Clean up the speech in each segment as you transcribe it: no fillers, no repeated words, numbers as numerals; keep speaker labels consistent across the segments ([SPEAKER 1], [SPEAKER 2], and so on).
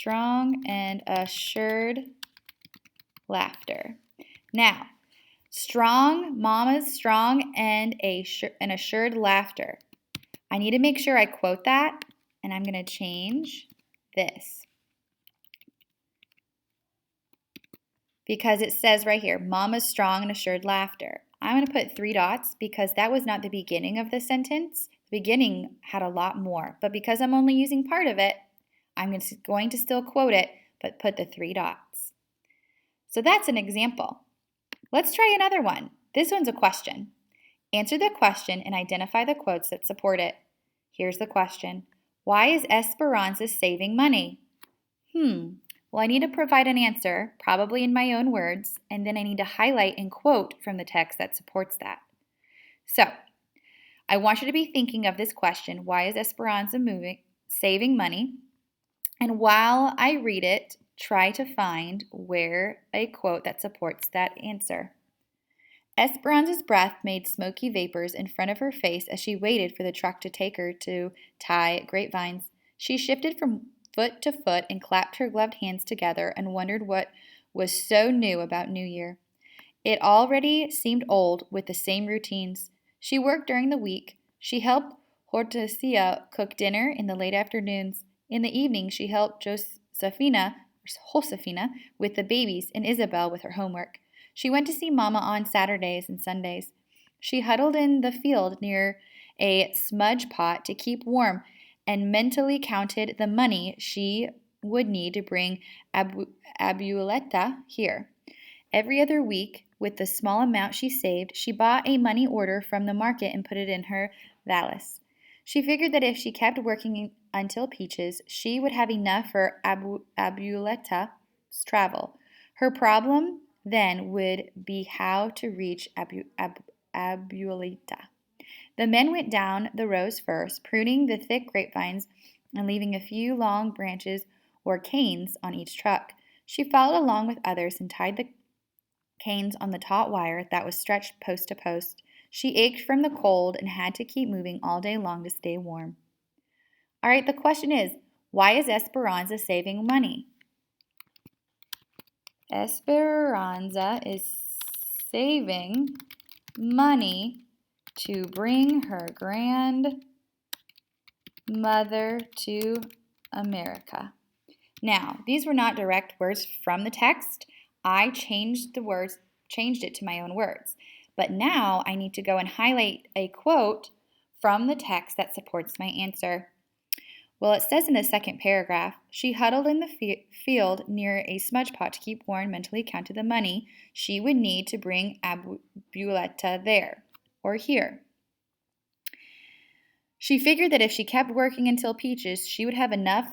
[SPEAKER 1] strong and assured laughter. Now, strong, Mama's strong and an assured laughter. I need to make sure I quote that, and I'm going to change this. Because it says right here, Mama's strong and assured laughter. I'm going to put 3 dots because that was not the beginning of the sentence. The beginning had a lot more, but because I'm only using part of it, I'm going to still quote it, but put the 3 dots. So that's an example. Let's try another one. This one's a question. Answer the question and identify the quotes that support it. Here's the question. Why is Esperanza saving money? Well, I need to provide an answer, probably in my own words, and then I need to highlight and quote from the text that supports that. So, I want you to be thinking of this question, why is Esperanza saving money? And while I read it, try to find where a quote that supports that answer. Esperanza's breath made smoky vapors in front of her face as she waited for the truck to take her to tie grapevines. She shifted from foot to foot and clapped her gloved hands together and wondered what was so new about New Year. It already seemed old with the same routines. She worked during the week. She helped Hortensia cook dinner in the late afternoons. In the evening, she helped Josefina with the babies and Isabel with her homework. She went to see Mama on Saturdays and Sundays. She huddled in the field near a smudge pot to keep warm and mentally counted the money she would need to bring Abuelita here. Every other week, with the small amount she saved, she bought a money order from the market and put it in her valise. She figured that if she kept working until Peaches, she would have enough for Abuelita's travel. Her problem then would be how to reach Abuelita. The men went down the rows first, pruning the thick grapevines and leaving a few long branches or canes on each truck. She followed along with others and tied the canes on the taut wire that was stretched post to post. She ached from the cold and had to keep moving all day long to stay warm. All right, the question is, why is Esperanza saving money? Esperanza is saving money to bring her grandmother to America. Now, these were not direct words from the text. I changed it to my own words. But now I need to go and highlight a quote from the text that supports my answer. Well, it says in the second paragraph, she huddled in the field near a smudge pot to keep warm, mentally counted the money she would need to bring Abuelita there, or here. She figured that if she kept working until Peaches, she would have enough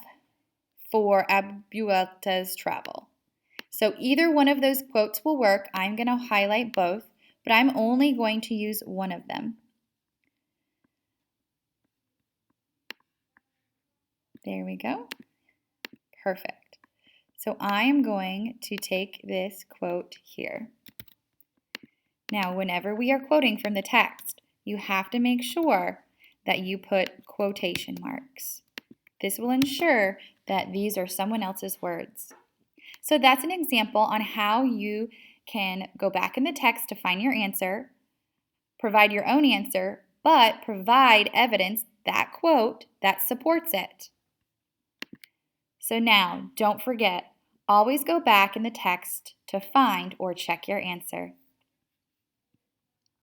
[SPEAKER 1] for Abuelita's travel. So either one of those quotes will work. I'm going to highlight both, but I'm only going to use one of them. There we go. Perfect. So I am going to take this quote here. Now, whenever we are quoting from the text, you have to make sure that you put quotation marks. This will ensure that these are someone else's words. So that's an example on how you can go back in the text to find your answer, provide your own answer, but provide evidence, that quote, that supports it. So now, don't forget, always go back in the text to find or check your answer.